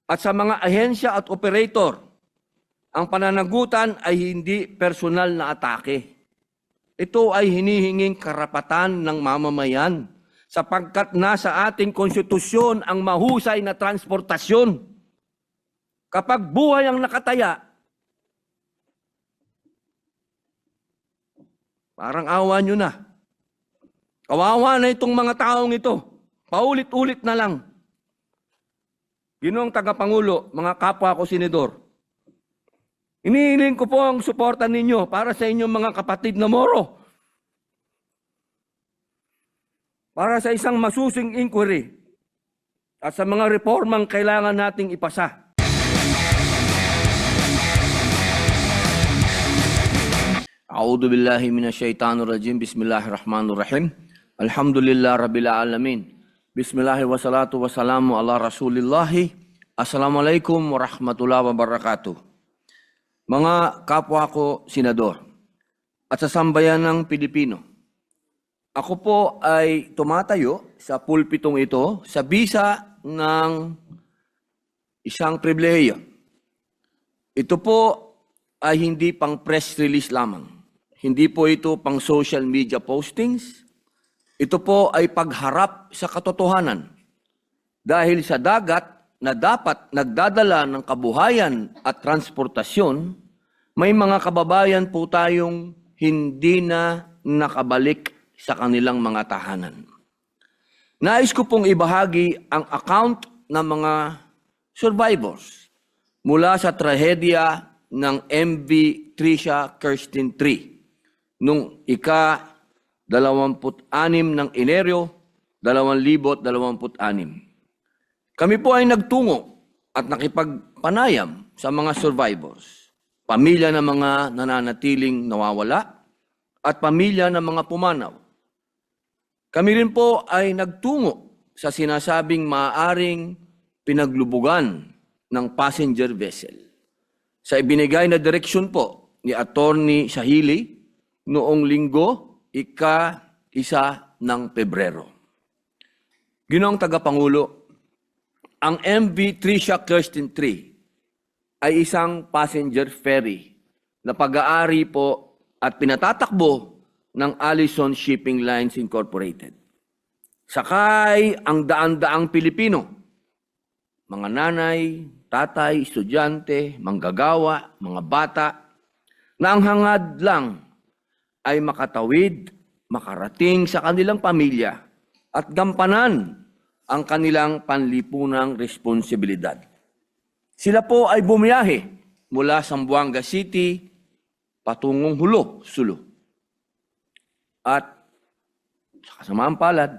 at sa mga ahensya at operator, ang pananagutan ay hindi personal na atake. Ito ay hinihinging karapatan ng mamamayan sapagkat nasa ating konstitusyon ang mahusay na transportasyon. Kapag buhay ang nakataya, parang awa nyo na. Kawawa na itong mga taong ito. Paulit-ulit na lang. Ginoong Tagapangulo, mga kapwa ko senador, inihiling ko po ang suporta ninyo para sa inyong mga kapatid na Moro. Para sa isang masusing inquiry at sa mga reformang kailangan nating ipasa. A'udhu billahi minasyaitanir rajim. Bismillahirrahmanirrahim. Alhamdulillah rabbil alamin. Bismillahi wassalatu wassalamu ala rasulillahi. Assalamualaikum warahmatullahi wabarakatuh. Mga kapwa ko senador at sa sambayan ng Pilipino, ako po ay tumatayo sa pulpitong ito sa bisa ng isang pribilehiyo. Ito po ay hindi pang press release lamang. Hindi po ito pang social media postings. Ito po ay pagharap sa katotohanan. Dahil sa dagat na dapat nagdadala ng kabuhayan at transportasyon, may mga kababayan po tayong hindi na nakabalik sa kanilang mga tahanan. Nais ko pong ibahagi ang account ng mga survivors mula sa trahedya ng MV Tricia Kirsten 3 nung ika-26 ng Enero 2026. Kami po ay nagtungo at nakipagpanayam sa mga survivors, pamilya ng mga nananatiling nawawala at pamilya ng mga pumanaw. Kami rin po ay nagtungo sa sinasabing maaaring pinaglubugan ng passenger vessel sa ibinigay na direksyon po ni Attorney Sahili noong linggo, ika-1 ng Pebrero. Ginoong Tagapangulo, ang MV Tricia Kirsten 3 ay isang passenger ferry na pag-aari po at pinatatakbo ng Allison Shipping Lines Incorporated. Sakay ang daan-daang Pilipino, mga nanay, tatay, estudyante, manggagawa, mga bata, na ang hangad lang ay makatawid, makarating sa kanilang pamilya at gampanan ang kanilang panlipunang responsibilidad. Sila po ay bumiyahe mula Zamboanga City patungong Hulo, Sulu. At sa kasamaang palad,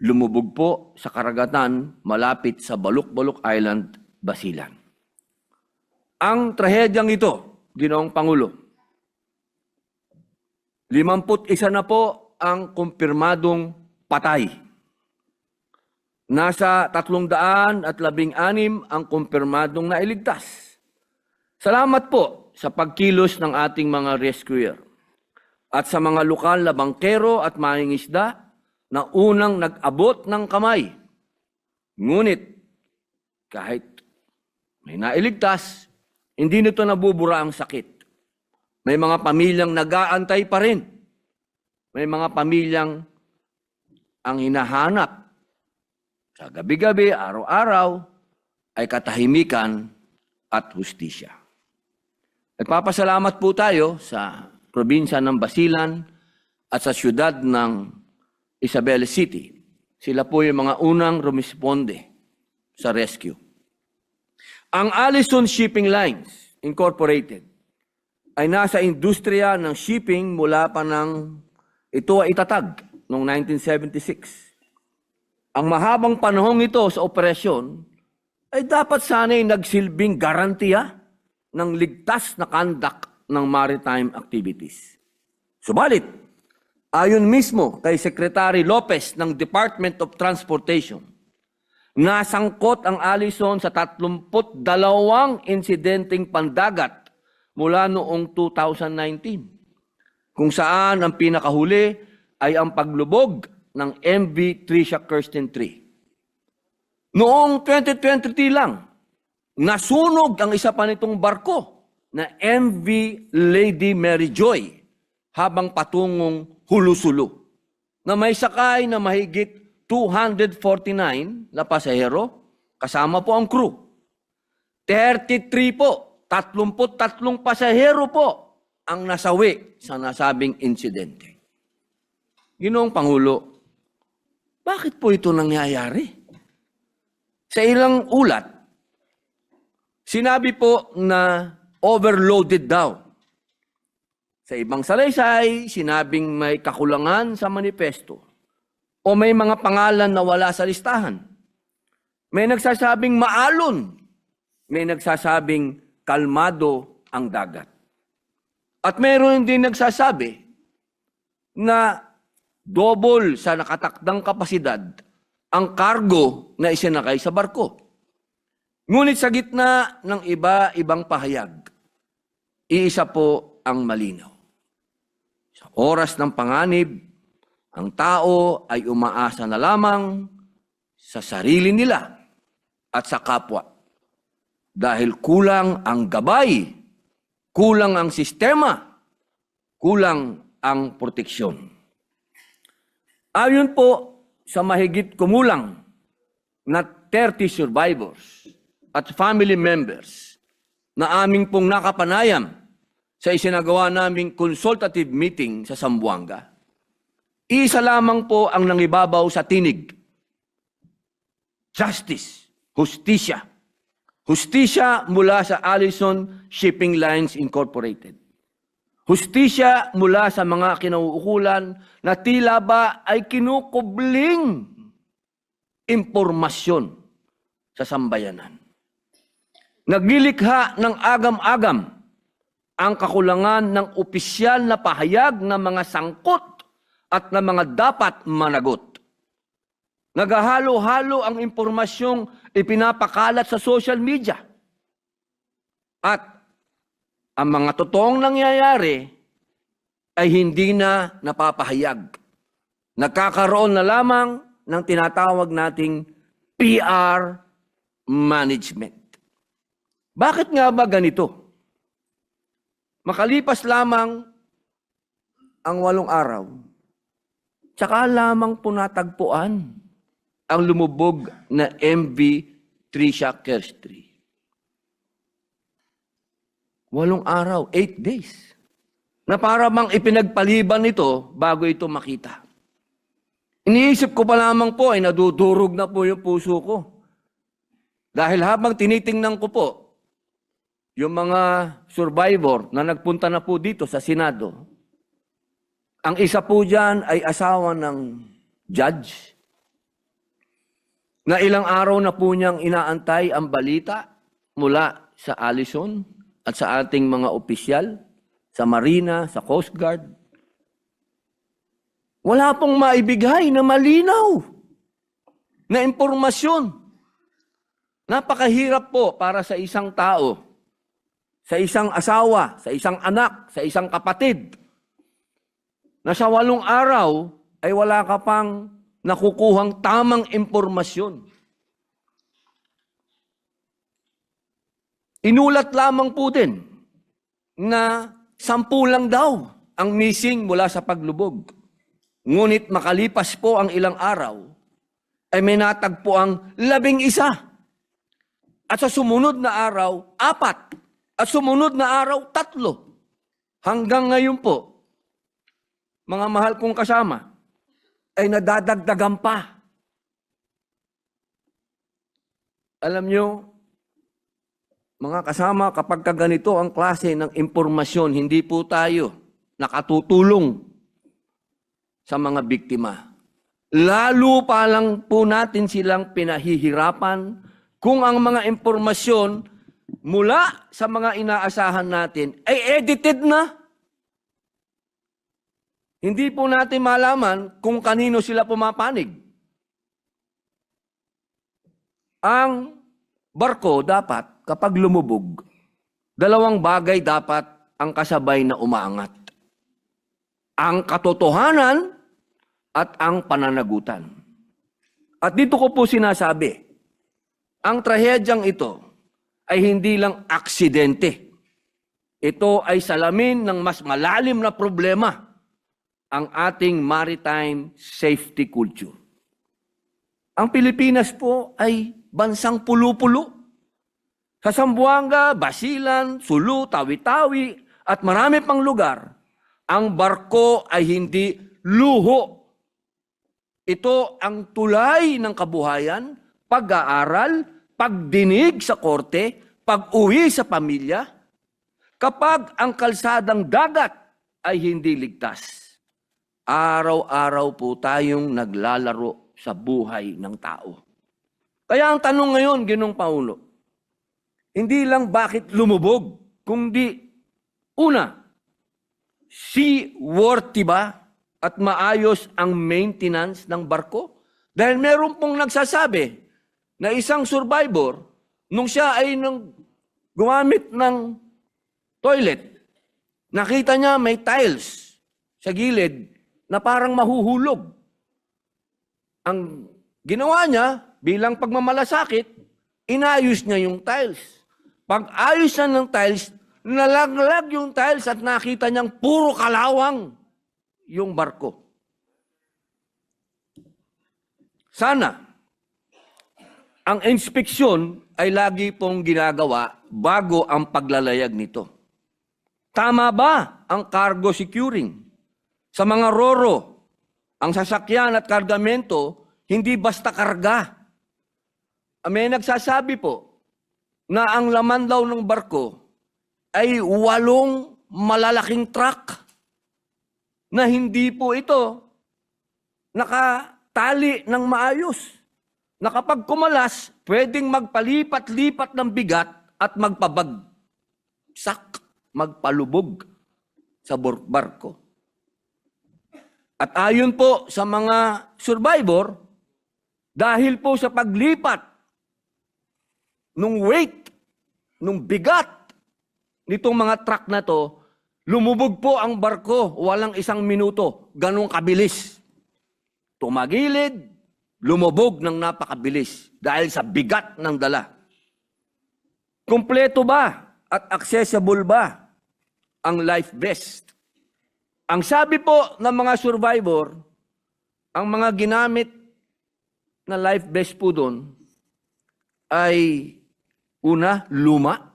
lumubog po sa karagatan malapit sa Baluk-Baluk Island, Basilan. Ang trahedyang ito, Ginoong Pangulo, 51 na po ang kumpirmadong patay. Nasa 316 ang kumpirmadong nailigtas. Salamat po sa pagkilos ng ating mga rescuer at sa mga lokal na bangkero at mangingisda na unang nag-abot ng kamay. Ngunit kahit may nailigtas, hindi nito nabubura ang sakit. May mga pamilyang nag-aantay pa rin. May mga pamilyang ang hinahanap sa gabi-gabi, araw-araw, ay katahimikan at hustisya. Nagpapasalamat po tayo sa probinsya ng Basilan at sa siyudad ng Isabela City. Sila po yung mga unang rumisponde sa rescue. Ang Allison Shipping Lines Incorporated ay nasa industriya ng shipping mula pa ng ito ay itatag noong 1976. Ang mahabang panahong ito sa operasyon ay dapat sana'y nagsilbing garantiya ng ligtas na conduct ng maritime activities. Subalit, ayon mismo kay Secretary Lopez ng Department of Transportation, nasangkot ang Allison sa 32 insidenteng pandagat mula noong 2019, kung saan ang pinakahuli ay ang paglubog ng MV Tricia Kirsten 3. Noong 2023 lang, nasunog ang isa pa nitong barko na MV Lady Mary Joy habang patungong Hulusulo na may sakay na mahigit 249 na pasahero, kasama po ang crew. 33 po, 33 pasahero po ang nasawi sa nasabing insidente. Ginoong Pangulo, bakit po ito nangyayari? Sa ilang ulat, sinabi po na overloaded daw. Sa ibang salaysay, sinabing may kakulangan sa manifesto o may mga pangalan na wala sa listahan. May nagsasabing maalon, may nagsasabing kalmado ang dagat. At mayroon din nagsasabi na double sa nakatakdang kapasidad ang kargo na isinakay sa barko. Ngunit sa gitna ng iba-ibang pahayag, iisa po ang malinaw. Sa oras ng panganib, ang tao ay umaasa na lamang sa sarili nila at sa kapwa. Dahil kulang ang gabay, kulang ang sistema, kulang ang proteksyon. Ayon po sa mahigit kumulang na 30 survivors at family members na aming pong nakapanayam sa isinagawa naming consultative meeting sa Zamboanga, isa lamang po ang nangibabaw sa tinig. Justice, hustisya. Hustisya mula sa Allison Shipping Lines Incorporated. Hustisya mula sa mga kinauukulan na tila ba ay kinukubling impormasyon sa sambayanan. Naglilikha ng agam-agam ang kakulangan ng opisyal na pahayag ng mga sangkot at ng mga dapat managot. Naghahalo-halo ang impormasyong ipinapakalat sa social media. At ang mga totoong nangyayari ay hindi na napapahayag. Nagkakaroon na lamang ng tinatawag nating PR management. Bakit nga ba ganito? Makalipas lamang ang 8 araw, tsaka lamang po natagpuan ang lumubog na MV Tricia Kerstry. 8 araw, 8 days. Na para bang ipinagpaliban ito bago ito makita. Iniisip ko pa lamang po ay nadudurog na po yung puso ko. Dahil habang tinitingnan ko po, yung mga survivor na nagpunta na po dito sa Senado, ang isa po dyan ay asawa ng judge, na ilang araw na po niyang inaantay ang balita mula sa Allison at sa ating mga opisyal, sa Marina, sa Coast Guard. Wala pong maibigay na malinaw na impormasyon. Napakahirap po para sa isang tao, sa isang asawa, sa isang anak, sa isang kapatid, na sa 8 araw ay wala ka pang nakukuhang tamang impormasyon. Inulat lamang po din na 10 lang daw ang missing mula sa paglubog. Ngunit makalipas po ang ilang araw, ay may natagpo ang 11. At sa sumunod na araw, 4. At sumunod na araw, 3. Hanggang ngayon po, mga mahal kong kasama, ay nadadagdagan pa. Alam nyo, mga kasama, kapag ganito ang klase ng impormasyon, hindi po tayo nakatutulong sa mga biktima. Lalo pa lang po natin silang pinahihirapan kung ang mga impormasyon mula sa mga inaasahan natin ay edited na. Hindi po natin malaman kung kanino sila pumapanig. Ang barko dapat, kapag lumubog, 2 bagay dapat ang kasabay na umaangat. Ang katotohanan at ang pananagutan. At dito ko po sinasabi, ang trahedyang ito ay hindi lang aksidente. Ito ay salamin ng mas malalim na problema, ang ating maritime safety culture. Ang Pilipinas po ay bansang pulo-pulo. Sa Zamboanga, Basilan, Sulu, Tawi-Tawi at marami pang lugar, ang barko ay hindi luho. Ito ang tulay ng kabuhayan, pag-aaral, pagdinig sa korte, pag-uwi sa pamilya, kapag ang kalsadang dagat ay hindi ligtas. Araw-araw po tayong naglalaro sa buhay ng tao. Kaya ang tanong ngayon, Ginoong Pangulo, hindi lang bakit lumubog, kundi una, seaworthy ba at maayos ang maintenance ng barko? Dahil meron pong nagsasabi na isang survivor, nung siya ay gumamit ng toilet, nakita niya may tiles sa gilid na parang mahuhulog. Ang ginawa niya, bilang pagmamalasakit, inayos niya yung tiles. Pag-ayos niya ng tiles, nalaglag yung tiles at nakita niyang puro kalawang yung barko. Sana, ang inspeksyon ay lagi pong ginagawa bago ang paglalayag nito. Tama ba ang cargo securing? Sa mga roro, ang sasakyan at kargamento, hindi basta karga. May nagsasabi po na ang laman daw ng barko ay 8 malalaking truck na hindi po ito nakatali ng maayos. Na kapag kumalas, pwedeng magpalipat-lipat ng bigat at magpabagsak, magpalubog sa barko. At ayon po sa mga survivor, dahil po sa paglipat nung weight, nung bigat nitong mga truck na to, lumubog po ang barko, walang 1 minuto, ganong kabilis. Tumagilid, lumubog ng napakabilis dahil sa bigat ng dala. Kumpleto ba at accessible ba ang life vest? Ang sabi po ng mga survivor, ang mga ginamit na life vest po doon ay una, luma.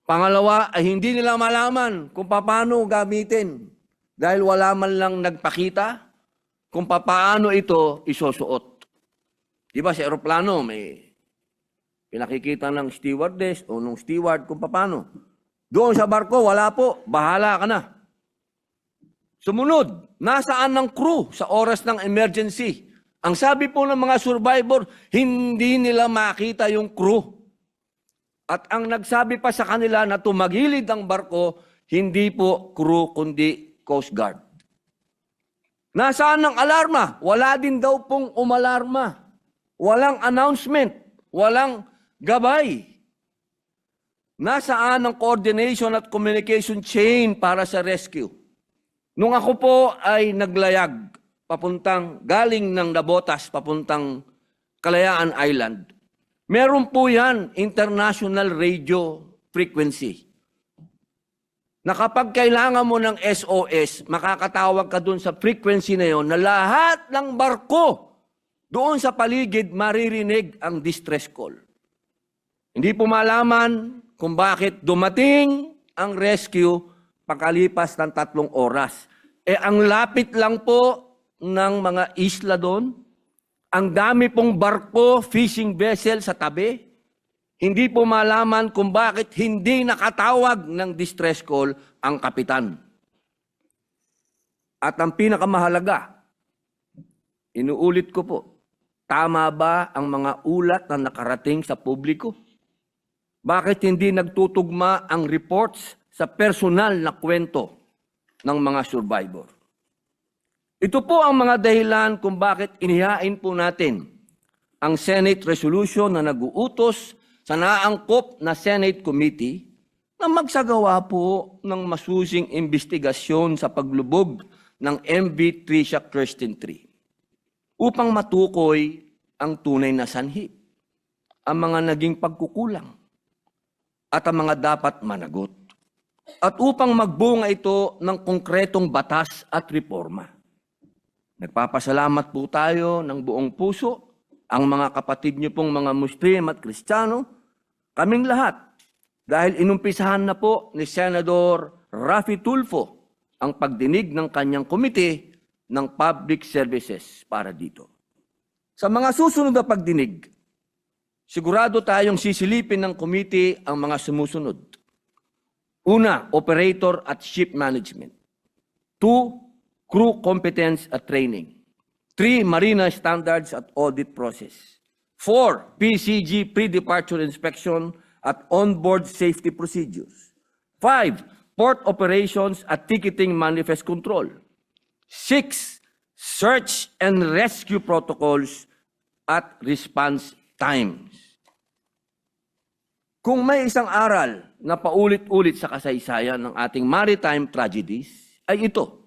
Pangalawa, ay hindi nila malaman kung paano gamitin dahil wala man lang nagpakita kung paano ito isusuot. Di ba sa aeroplano may pinakikita ng stewardess o ng steward kung paano. Doon sa barko, wala po. Bahala ka na. Sumunod, nasaan ng crew sa oras ng emergency? Ang sabi po ng mga survivor, hindi nila makita yung crew. At ang nagsabi pa sa kanila na tumagilid ang barko, hindi po crew kundi Coast Guard. Nasaan ang alarma? Wala din daw pong umalarma. Walang announcement. Walang gabay. Nasaan ang coordination at communication chain para sa rescue? Nung ako po ay naglayag galing ng Nabotas papuntang Kalayaan Island, meron po yan international radio frequency. Na kapag kailangan mo ng SOS, makakatawag ka dun sa frequency na yon na lahat ng barko doon sa paligid maririnig ang distress call. Hindi po malaman kung bakit dumating ang rescue pagkalipas ng 3 oras. Ang lapit lang po ng mga isla doon, ang dami pong barko, fishing vessel sa tabi, hindi po malaman kung bakit hindi nakatawag ng distress call ang kapitan. At ang pinakamahalaga, inuulit ko po, tama ba ang mga ulat na nakarating sa publiko? Bakit hindi nagtutugma ang reports sa personal na kwento ng mga survivor? Ito po ang mga dahilan kung bakit inihain po natin ang Senate resolution na nag-uutos sa naangkop na Senate Committee na magsagawa po ng masusing investigasyon sa paglubog ng MV Tricia Kirsten 3 upang matukoy ang tunay na sanhi, ang mga naging pagkukulang, at ang mga dapat managot. At upang magbunga ito ng konkretong batas at reforma. Nagpapasalamat po tayo ng buong puso, ang mga kapatid niyo pong mga Muslim at Kristiyano, kaming lahat, dahil inumpisahan na po ni Senador Raffy Tulfo ang pagdinig ng kanyang komite ng public services para dito. Sa mga susunod na pagdinig, sigurado tayong sisilipin ng komite ang mga sumusunod. Una, operator at ship management. 2, crew competence at training. 3, marina standards at audit process. 4, PCG pre-departure inspection at onboard safety procedures. 5, port operations at ticketing manifest control. 6, search and rescue protocols at response times. Kung may isang aral na paulit-ulit sa kasaysayan ng ating maritime tragedies, ay ito.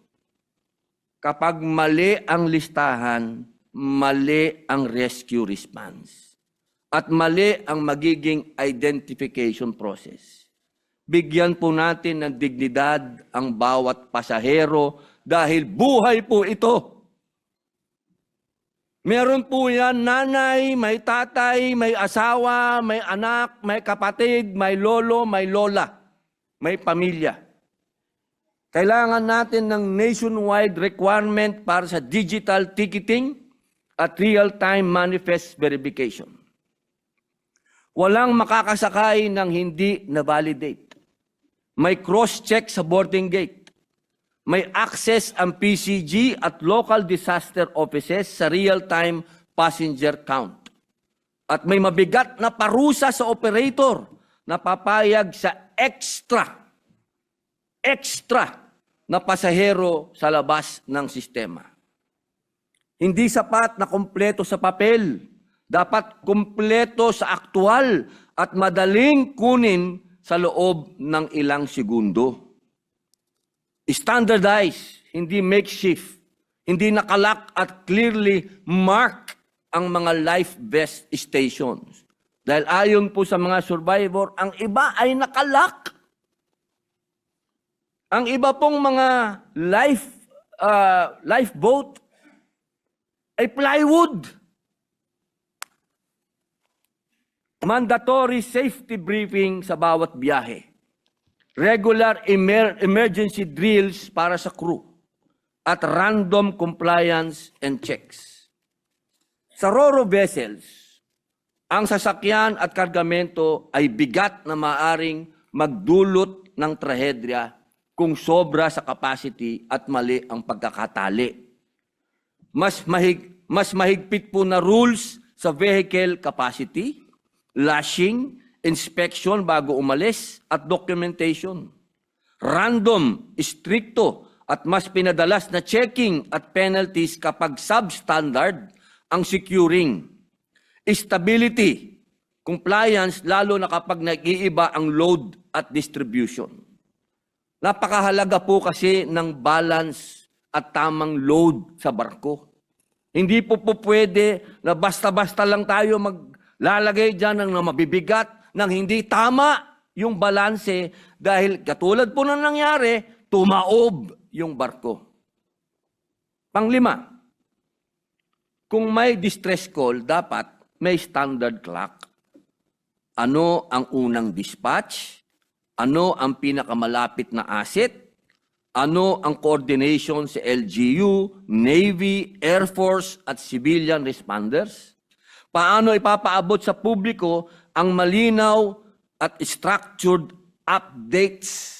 Kapag mali ang listahan, mali ang rescue response. At mali ang magiging identification process. Bigyan po natin ng dignidad ang bawat pasahero dahil buhay po ito. Meron po yan nanay, may tatay, may asawa, may anak, may kapatid, may lolo, may lola, may pamilya. Kailangan natin ng nationwide requirement para sa digital ticketing at real-time manifest verification. Walang makakasakay ng hindi na-validate. May cross-check sa boarding gate. May access ang PCG at local disaster offices sa real-time passenger count. At may mabigat na parusa sa operator na papayag sa extra na pasahero sa labas ng sistema. Hindi sapat na kompleto sa papel. Dapat kompleto sa aktual at madaling kunin sa loob ng ilang segundo. Standardize, hindi makeshift, hindi nakalak at clearly mark ang mga life vest stations. Dahil ayon po sa mga survivor, ang iba ay nakalak. Ang iba pong mga lifeboat ay plywood. Mandatory safety briefing sa bawat biyahe. Regular emergency drills para sa crew at random compliance and checks. Sa Ro-Ro vessels, ang sasakyan at kargamento ay bigat na maaring magdulot ng trahedya kung sobra sa capacity at mali ang pagkakatali. Mas mahigpit po na rules sa vehicle capacity, lashing, inspection bago umalis at documentation. Random, stricto at mas pinadalas na checking at penalties kapag substandard ang securing. Stability, compliance lalo na kapag nag-iiba ang load at distribution. Napakahalaga po kasi ng balance at tamang load sa barko. Hindi po pwede na basta-basta lang tayo maglalagay dyan ng mabibigat nang hindi tama yung balanse dahil katulad po na nangyari, tumaob yung barko. Panglima, kung may distress call, dapat may standard clock. Ano ang unang dispatch? Ano ang pinakamalapit na asset? Ano ang coordination sa LGU, Navy, Air Force at civilian responders? Paano ipapaabot sa publiko ang malinaw at structured updates?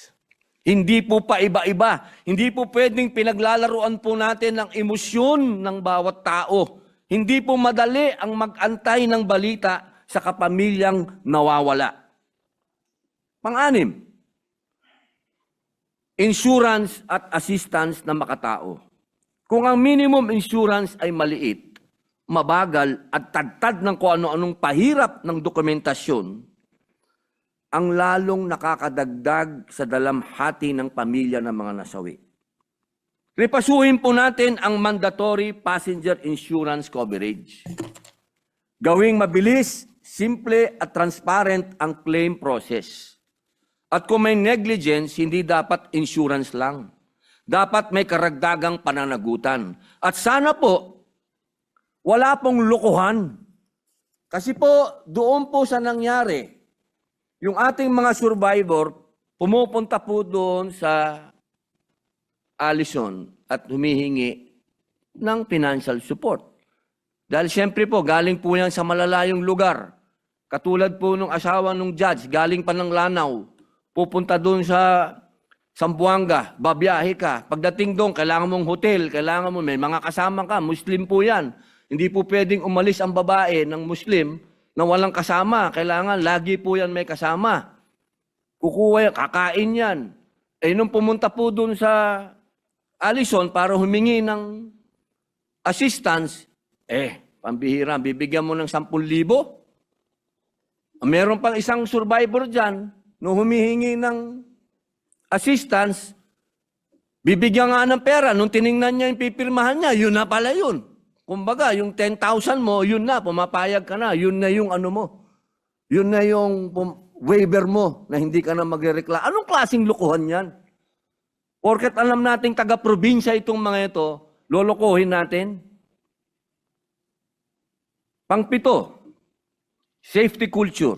Hindi po pa iba-iba. Hindi po pwedeng pinaglalaruan po natin ng emosyon ng bawat tao. Hindi po madali ang mag-antay ng balita sa kapamilyang nawawala. Pang-anim, insurance at assistance na makatao. Kung ang minimum insurance ay maliit, mabagal at tadtad ng kung ano-anong pahirap ng dokumentasyon, ang lalong nakakadagdag sa dalamhati ng pamilya ng mga nasawi. Repasuhin po natin ang mandatory passenger insurance coverage. Gawing mabilis, simple at transparent ang claim process. At kung may negligence, hindi dapat insurance lang. Dapat may karagdagang pananagutan. At sana po, wala pong lokohan. Kasi po, doon po sa nangyari, yung ating mga survivor, pumupunta po doon sa Allison at humihingi ng financial support. Dahil siyempre po, galing po yan sa malalayong lugar. Katulad po nung asawa nung judge, galing pa ng Lanao, pupunta doon sa Zamboanga, babiyahe ka. Pagdating doon, kailangan mong hotel, kailangan mo, may mga kasama ka, Muslim po yan. Hindi po pwedeng umalis ang babae ng Muslim na walang kasama. Kailangan, lagi po yan may kasama. Kukuha yan, kakain yan. Eh, nung pumunta po doon sa Allison para humingi ng assistance, pambihira, bibigyan mo ng 10,000. Meron pang isang survivor dyan, nung humihingi ng assistance, bibigyan nga ng pera. Nung tiningnan niya yung pipirmahan niya, yun na pala yun. Kumbaga, yung 10,000 mo, yun na, pumapayag ka na. Yun na yung ano mo. Yun na yung waiver mo na hindi ka na magreklamo. Anong klaseng lukuhan yan? Porket alam nating taga-probinsya itong mga ito, lolokohin natin. Pangpito, safety culture.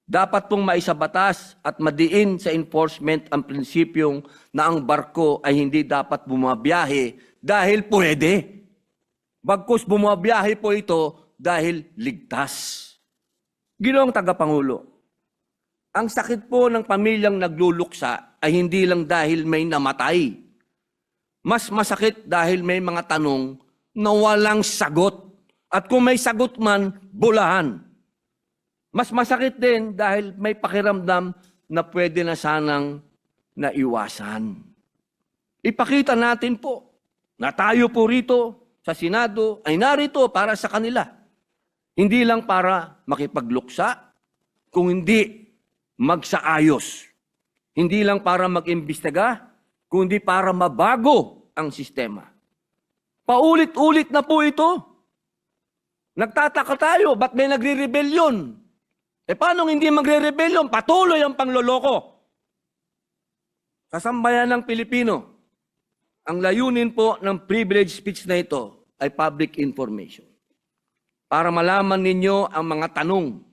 Dapat pong maisabatas at madiin sa enforcement ang prinsipyong na ang barko ay hindi dapat bumabiyahe dahil pwede. Bagkus bumabiyahe po ito dahil ligtas. Ginoong tagapangulo, ang sakit po ng pamilyang nagluluksa ay hindi lang dahil may namatay. Mas masakit dahil may mga tanong na walang sagot. At kung may sagot man, bulahan. Mas masakit din dahil may pakiramdam na pwede na sanang naiwasan. Ipakita natin po na tayo po rito sa Senado ay narito para sa kanila. Hindi lang para makipagluksa, kung hindi magsaayos. Hindi lang para mag-imbestiga, kundi para mabago ang sistema. Paulit-ulit na po ito. Nagtataka tayo, ba't may nagre-rebellion? Paano hindi magre-rebellion? Patuloy ang pangloloko. Sa sambayan ng Pilipino, ang layunin po ng privilege speech na ito ay public information. Para malaman ninyo ang mga tanong,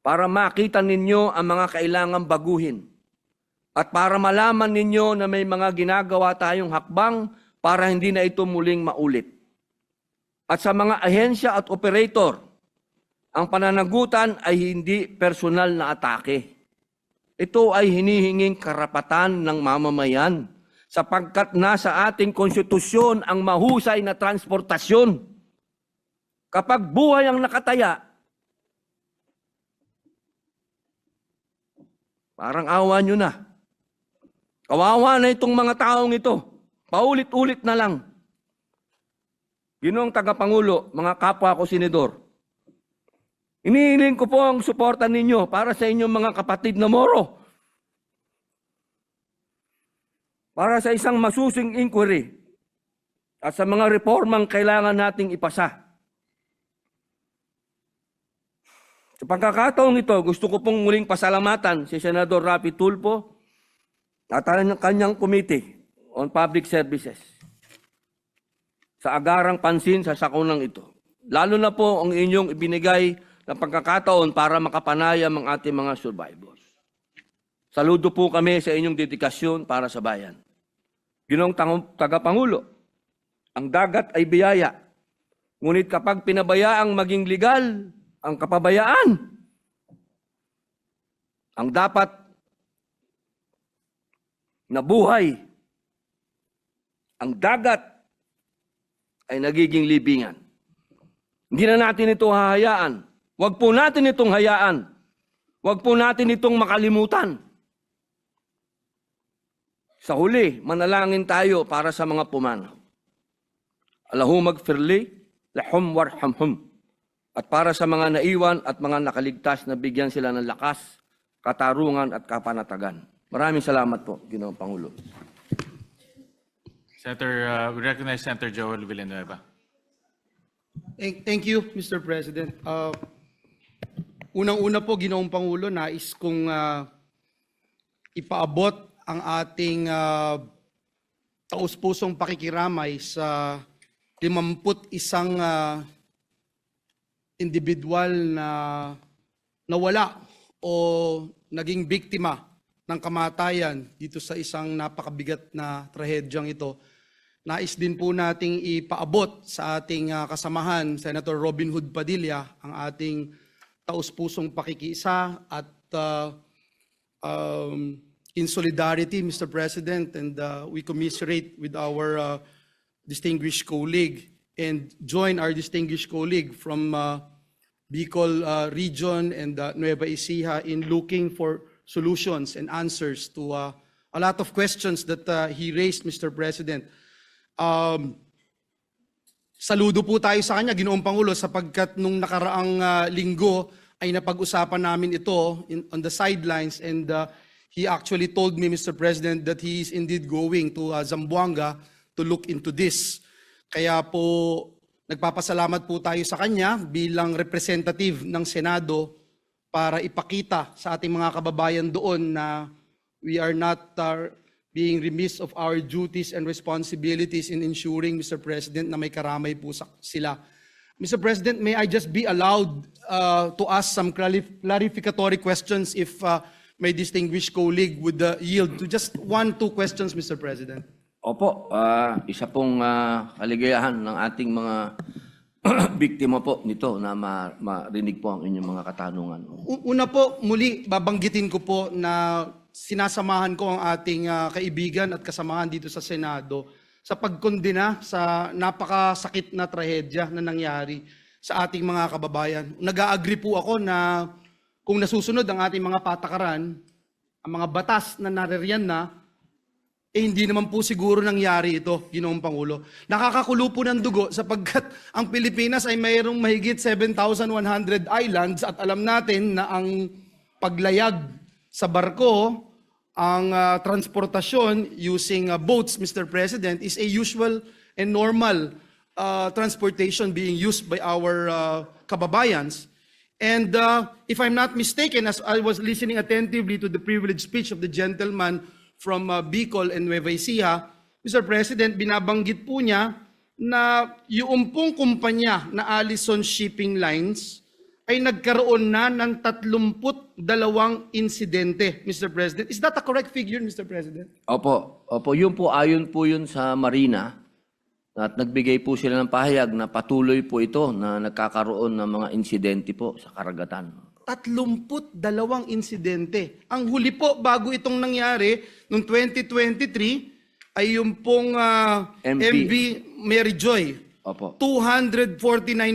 para makita ninyo ang mga kailangang baguhin, at para malaman ninyo na may mga ginagawa tayong hakbang para hindi na ito muling maulit. At sa mga ahensya at operator, ang pananagutan ay hindi personal na atake. Ito ay hinihinging karapatan ng mamamayan sapagkat nasa ating konstitusyon ang mahusay na transportasyon. Kapag buhay ang nakataya, parang awa nyo na. Kawawa na itong mga taong ito. Paulit-ulit na lang. Ginoong tagapangulo, mga kapwa ko senador, inihiling ko po ang suporta ninyo para sa inyong mga kapatid na Moro. Para sa isang masusing inquiry at sa mga reformang kailangan nating ipasa. Sa pagkakataong ito, gusto ko pong muling pasalamatan si Senador Raffy Tulfo at ang kanyang Committee on Public Services sa agarang pansin sa sakunang ito. Lalo na po ang inyong ibinigay na pagkakataon para makapanayam ang ating mga survivors. Saludo po kami sa inyong dedikasyon para sa bayan. Ginoong tagapangulo, ang dagat ay biyaya. Ngunit kapag pinabayaang maging legal ang kapabayaan, ang dapat na buhay, ang dagat ay nagiging libingan. Hindi na natin ito hahayaan. Huwag po natin itong hayaan. Huwag po natin itong makalimutan. Sa huli, manalangin tayo para sa mga pumanaw. Allahumma gfirli, lahum warhamhum. At para sa mga naiwan at mga nakaligtas na bigyan sila ng lakas, katarungan at kapanatagan. Maraming salamat po, Ginoong Pangulo. Senator, we recognize Senator Joel Villanueva. Thank you, Mr. President. Unang-una po, Ginoong Pangulo, nais kong ipaabot ang ating taus-pusong pakikiramay sa 51 individual na nawala o naging biktima ng kamatayan dito sa isang napakabigat na trahedyang ito. Nais din po nating ipaabot sa ating kasamahan, Senator Robin Hood Padilla, ang ating taus-pusong pakikiisa at in solidarity, Mr. President, and we commiserate with our distinguished colleague and join our distinguished colleague from Bicol region and Nueva Ecija in looking for solutions and answers to a lot of questions that he raised, Mr. President. Saludo po tayo sa kanya, Ginoong Pangulo, sapagkat nung nakaraang linggo ay napag-usapan namin ito on the sidelines, and he actually told me, Mr. President, that he is indeed going to Zamboanga to look into this. Kaya po nagpapasalamat po tayo sa kanya bilang representative ng Senado para ipakita sa ating mga kababayan doon na we are not being remiss of our duties and responsibilities in ensuring, Mr. President, na may karamay po sila. Mr. President, may I just be allowed to ask some clarificatory questions if my distinguished colleague would yield to just 1-2 questions, Mr. President? Opo, isa pong kaligayahan ng ating mga biktima po nito na marinig po ang inyong mga katanungan. Una po, muli babanggitin ko po na sinasamahan ko ang ating kaibigan at kasamahan dito sa Senado sa pagkondena sa napakasakit na trahedya na nangyari sa ating mga kababayan. Nag-a-agree po ako na kung nasusunod ang ating mga patakaran, ang mga batas na naririyan na, hindi naman po siguro nangyari ito, Ginoong Pangulo. Nakakakulo po ng dugo sapagkat ang Pilipinas ay mayroong mahigit 7,100 islands at alam natin na ang paglayag sa barko, ang transportasyon using boats, Mr. President, is a usual and normal transportation being used by our kababayans. And if I'm not mistaken, as I was listening attentively to the privileged speech of the gentleman from Bicol and Nueva Ecija, Mr. President, binabanggit po niya na yung pong kumpanya na Allison Shipping Lines ay nagkaroon na ng 32 insidente, Mr. President. Is that a correct figure, Mr. President? Opo, yun po, ayon po yun sa Marina at nagbigay po sila ng pahayag na patuloy po ito na nagkakaroon ng mga insidente po sa karagatan. 32 insidente. Ang huli po bago itong nangyari noong 2023 ay yung pong MV Mary Joy. Opo. 249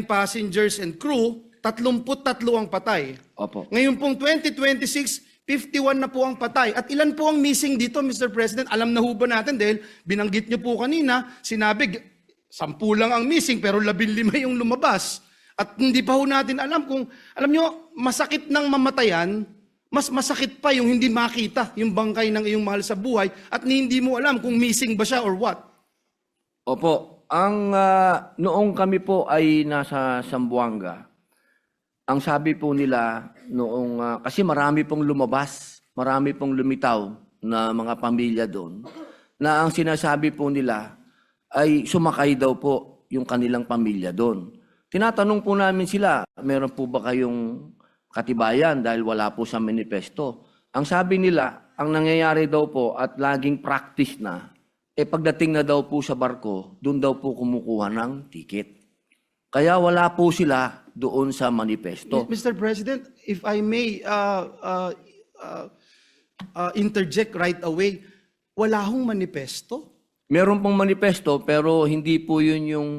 passengers and crew, 33 ang patay. Opo. Ngayon pong 2026, 51 na po ang patay. At ilan po ang missing dito, Mr. President? Alam na ho ba natin dahil binanggit niyo po kanina, sinabi 10 lang ang missing pero 15 yung lumabas. At hindi pa ho natin alam kung, alam nyo, masakit ng mamatayan, mas masakit pa yung hindi makita yung bangkay ng iyong mahal sa buhay at hindi mo alam kung missing ba siya or what. Opo, ang noong kami po ay nasa Zamboanga, ang sabi po nila noong, kasi marami pong lumabas, marami pong lumitaw na mga pamilya doon, na ang sinasabi po nila ay sumakay daw po yung kanilang pamilya doon. Tinatanong po namin sila, meron po ba kayong katibayan dahil wala po sa manifesto? Ang sabi nila, ang nangyayari daw po at laging practice na, pagdating na daw po sa barko, doon daw po kumukuha ng ticket. Kaya wala po sila doon sa manifesto. Mr. President, if I may interject right away, wala hong manifesto? Meron pong manifesto pero hindi po yun yung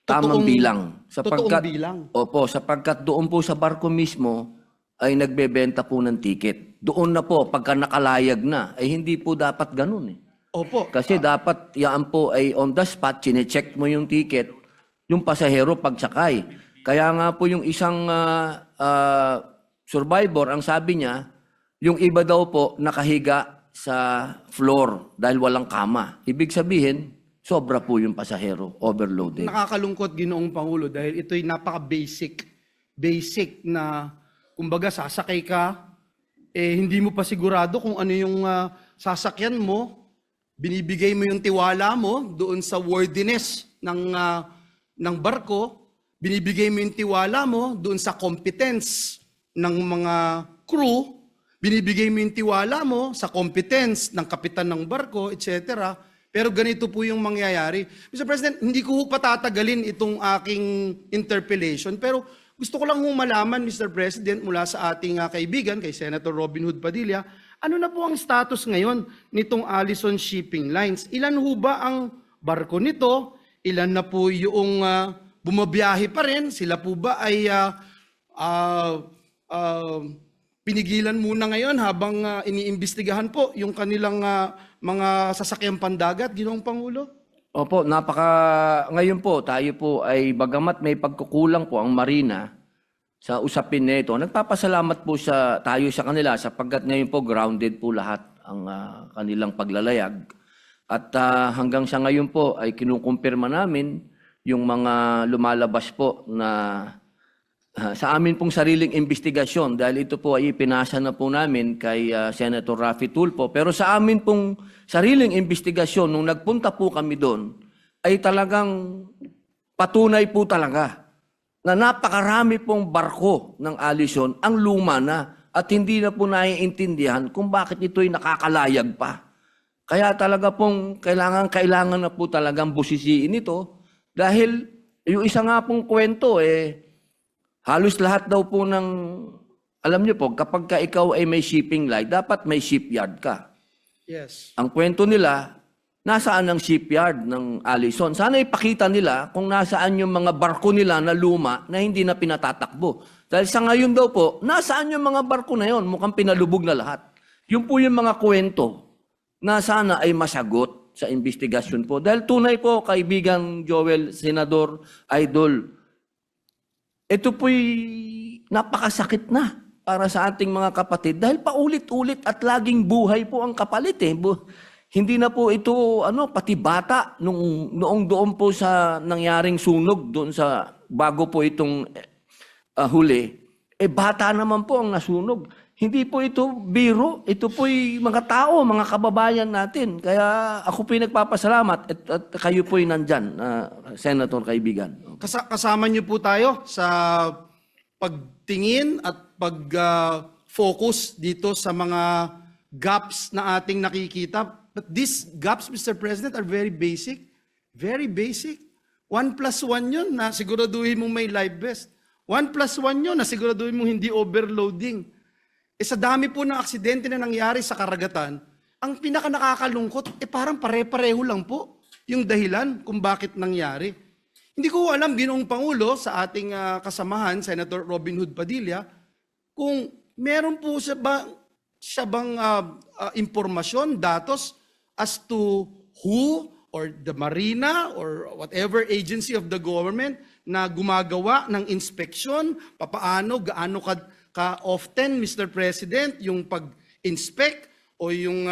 tamang bilang. Totoong bilang. Opo, sapagkat doon po sa barko mismo ay nagbebenta po ng ticket. Doon na po, pagka nakalayag na, ay hindi po dapat ganun eh. Opo. Kasi dapat yan po ay on the spot, chinecheck mo yung ticket, yung pasahero pagsakay. Kaya nga po yung isang survivor, ang sabi niya, yung iba daw po nakahiga sa floor dahil walang kama. Ibig sabihin, sobra po yung pasahero, overloaded. Nakakalungkot, Ginoong Pangulo, dahil ito'y napaka-basic na, kumbaga, sasakay ka, hindi mo pa sigurado kung ano yung sasakyan mo, binibigay mo yung tiwala mo doon sa worthiness ng barko, binibigay mo yung tiwala mo doon sa competence ng mga crew, binibigay mo yung tiwala mo sa competence ng kapitan ng barko, etc. Pero ganito po yung mangyayari. Mr. President, hindi ko patatagalin itong aking interpellation, pero gusto ko lang malaman, Mr. President, mula sa ating kaibigan, kay Senator Robin Hood Padilla, ano na po ang status ngayon nitong Allison Shipping Lines? Ilan ho ba ang barko nito? Ilan na po yung bumabiyahe pa rin? Sila po ba ay pinigilan muna ngayon habang iniimbestigahan po yung kanilang mga sasakyang pandagat, Ginoong Pangulo? Opo, ngayon po, tayo po ay bagamat may pagkukulang po ang Marina sa usapin na ito, nagpapasalamat po tayo sa kanila sapagkat ngayon po grounded po lahat ang kanilang paglalayag. At hanggang sa ngayon po ay kinukumpirma namin yung mga lumalabas po na sa amin pong sariling investigasyon dahil ito po ay ipinasa na po namin kay Senator Raffy Tulfo. Pero sa amin pong sariling investigasyon, nung nagpunta po kami doon, ay talagang patunay po talaga na napakarami pong barko ng Allison ang luma na at hindi na po naiintindihan kung bakit ito'y nakakalayag pa. Kaya talaga pong kailangan na po talagang busisiin ito dahil yung isa nga pong kwento halos lahat daw po ng, alam niyo po, kapag ka ikaw ay may shipping line, dapat may shipyard ka. Yes. Ang kwento nila, nasaan ang shipyard ng Allison? Sana ipakita nila kung nasaan yung mga barko nila na luma na hindi na pinatatakbo. Dahil sa ngayon daw po, nasaan yung mga barko na yon? Mukhang pinalubog na lahat. Yun po yung mga kwento na sana ay masagot sa investigasyon po. Dahil tunay po, kaibigan Joel, Senador, Idol, ito po'y napakasakit na para sa ating mga kapatid dahil paulit-ulit at laging buhay po ang kapalit Hindi na po ito pati bata noong doon po sa nangyaring sunog doon sa bago po itong huli. Bata naman po ang nasunog. Hindi po ito biro, ito po'y mga tao, mga kababayan natin. Kaya ako po'y nagpapasalamat at kayo po'y nandyan, Senator kaibigan. Kasama niyo po tayo sa pagtingin at pag-focus dito sa mga gaps na ating nakikita. But these gaps, Mr. President, are very basic. Very basic. 1+1 yun na siguraduhin mong may life vest. 1+1 yun na siguraduhin mong hindi overloading. Sa dami po ng aksidente na nangyari sa karagatan, ang pinaka nakakalungkot, parang pare-pareho lang po yung dahilan kung bakit nangyari. Hindi ko alam, Ginoong Pangulo, sa ating kasamahan, Senator Robin Hood Padilla, kung meron po siya bang impormasyon, datos, as to who or the Marina or whatever agency of the government na gumagawa ng inspeksyon, gaano ka-often, Mr. President, yung pag-inspect o yung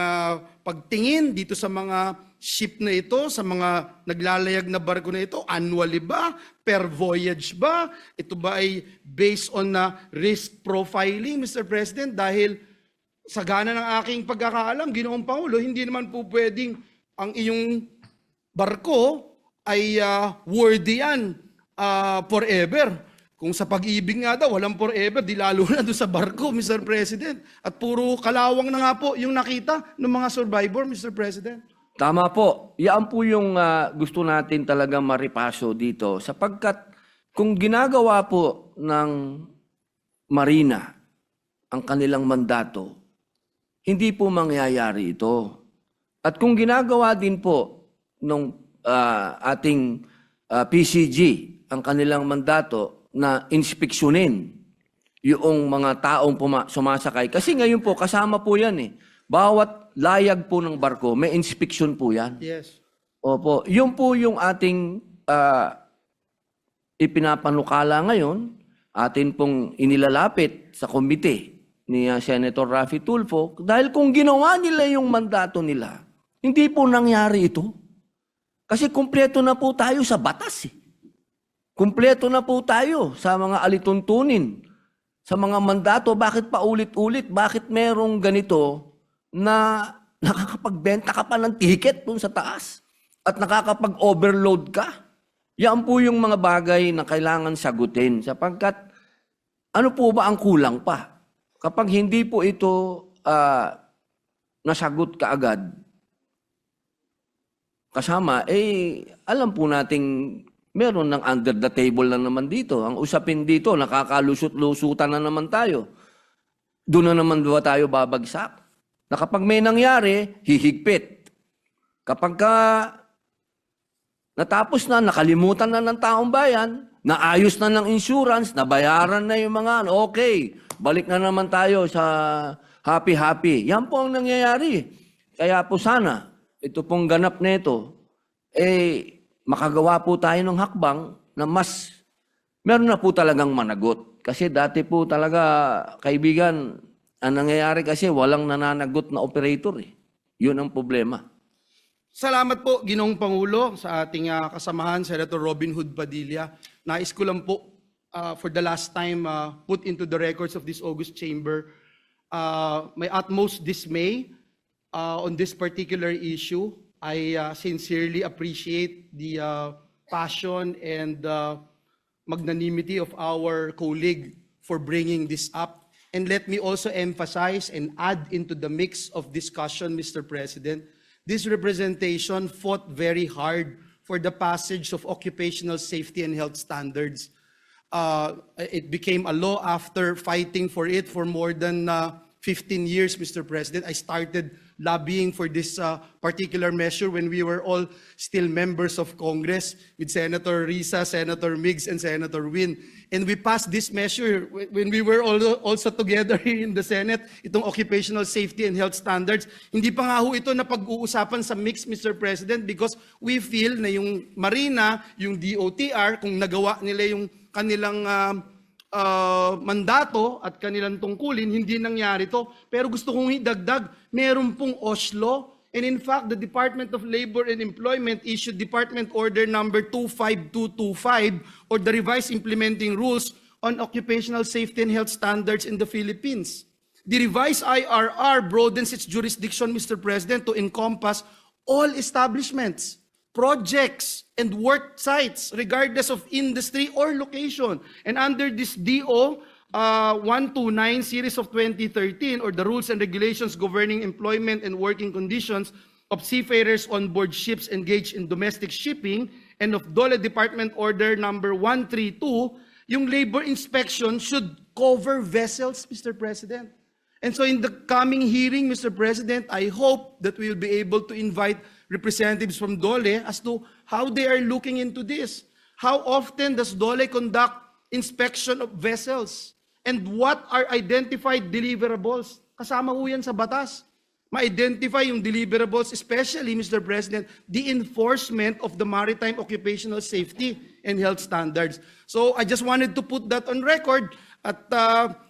pagtingin dito sa mga ship na ito, sa mga naglalayag na barko na ito, annually ba? Per voyage ba? Ito ba ay based on risk profiling, Mr. President? Dahil sa gana ng aking pagkakaalam, Ginoong Pangulo, hindi naman po pwedeng ang iyong barko ay worthy yan forever. Kung sa pag-ibig nga daw, walang forever, di lalo na doon sa barko, Mr. President. At puro kalawang na nga po yung nakita ng mga survivor, Mr. President. Tama po. Yan po yung gusto natin talaga maripaso dito. Sapagkat kung ginagawa po ng Marina ang kanilang mandato, hindi po mangyayari ito. At kung ginagawa din po ng ating PCG ang kanilang mandato, na inspeksyonin yung mga taong sumasakay. Kasi ngayon po, kasama po yan Bawat layag po ng barko, may inspeksyon po yan. Yes. Opo. Yun po yung ating ipinapanukala ngayon, atin pong inilalapit sa komite ni Senator Raffy Tulfo. Dahil kung ginawa nila yung mandato nila, hindi po nangyari ito. Kasi kumpleto na po tayo sa batas Kumpleto na po tayo sa mga alituntunin sa mga mandato, bakit pa ulit-ulit? Bakit merong ganito na nakakapagbenta ka pa ng ticket dun sa taas at nakakapag-overload ka? Yan po yung mga bagay na kailangan sagutin sapagkat ano po ba ang kulang pa? Kapag hindi po ito nasagot kaagad, kasama, alam po nating meron ng under the table na naman dito. Ang usapin dito, nakakalusot-lusutan na naman tayo. Doon na naman ba tayo babagsak? Na kapag may nangyari, hihigpit. Kapag natapos na, nakalimutan na ng taong bayan, naayos na ng insurance, nabayaran na yung mga, okay, balik na naman tayo sa happy-happy. Yan po ang nangyayari. Kaya po sana, ito pong ganap na ito, makagawa po tayo ng hakbang na meron na po talagang managot. Kasi dati po talaga, kaibigan, ang nangyayari kasi walang nananagot na operator. Yun ang problema. Salamat po, Ginoong Pangulo, sa ating kasamahan, Senator Robin Hood Padilla. Nais ko lang po, for the last time, put into the records of this August Chamber, my utmost dismay on this particular issue. I sincerely appreciate the passion and magnanimity of our colleague for bringing this up. And let me also emphasize and add into the mix of discussion, Mr. President, this representation fought very hard for the passage of occupational safety and health standards. It became a law after fighting for it for more than 15 years, Mr. President. I started lobbying for this particular measure when we were all still members of Congress with Senator Risa, Senator Migs, and Senator Win. And we passed this measure when we were also together in the Senate, itong occupational safety and health standards. Hindi pa nga ho ito na pag-uusapan sa mix, Mr. President, because we feel na yung Marina, yung DOTR, kung nagawa nila yung kanilang mandato at kanilang tungkulin, hindi nangyari to. Pero gusto kong idagdag, meron pong Oslo. And in fact, the Department of Labor and Employment issued Department Order number 25225 or the revised implementing rules on occupational safety and health standards in the Philippines. The revised IRR broadens its jurisdiction, Mr. President, to encompass all establishments, projects, and work sites, regardless of industry or location. And under this DO 129 series of 2013, or the rules and regulations governing employment and working conditions of seafarers on board ships engaged in domestic shipping, and of DOLE Department Order number 132, yung labor inspection should cover vessels, Mr. President. And so in the coming hearing, Mr. President, I hope that we will be able to invite representatives from DOLE as to how they are looking into this. How often does DOLE conduct inspection of vessels? And what are identified deliverables? Kasama ho yan sa batas. Ma-identify yung deliverables, especially, Mr. President, the enforcement of the maritime occupational safety and health standards. So I just wanted to put that on record. At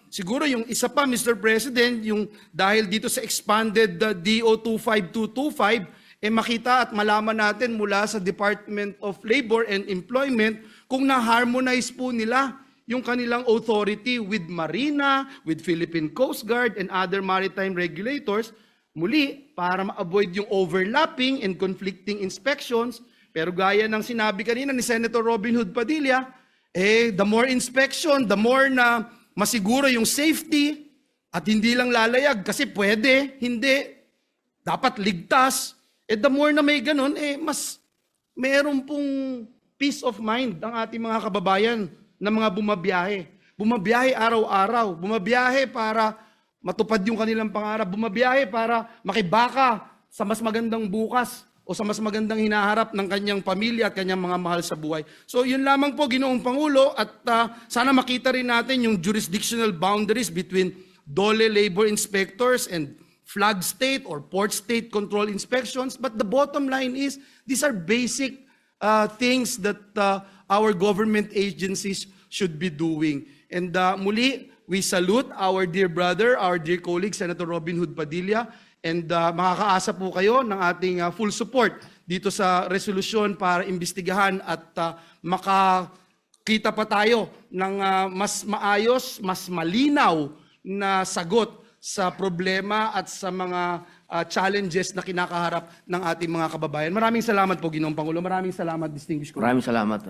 siguro yung isa pa, Mr. President, yung dahil dito sa expanded DO 25225, makita at malaman natin mula sa Department of Labor and Employment kung na-harmonize po nila yung kanilang authority with Marina, with Philippine Coast Guard, and other maritime regulators, muli, para ma-avoid yung overlapping and conflicting inspections. Pero gaya ng sinabi kanina ni Senator Robin Hood Padilla, the more inspection, the more na masiguro yung safety, at hindi lang lalayag, kasi pwede, hindi, dapat ligtas. The more na may ganun, mas meron pong peace of mind ang ating mga kababayan na mga bumabiyahe. Bumabiyahe araw-araw. Bumabiyahe para matupad yung kanilang pangarap. Bumabiyahe para makibaka sa mas magandang bukas o sa mas magandang hinaharap ng kanyang pamilya at kanyang mga mahal sa buhay. So yun lamang po, Ginoong Pangulo, at sana makita rin natin yung jurisdictional boundaries between DOLE labor inspectors and flag state or port state control inspections. But the bottom line is, these are basic things that our government agencies should be doing. And muli, we salute our dear brother, our dear colleague, Senator Robin Hood Padilla, and makakaasa po kayo ng ating full support dito sa resolusyon para imbestigahan at kita pa tayo ng mas maayos, mas malinaw na sagot sa problema at sa mga challenges na kinakaharap ng ating mga kababayan. Maraming salamat po, Ginoong Pangulo. Maraming salamat, distinguished colleagues. Maraming salamat.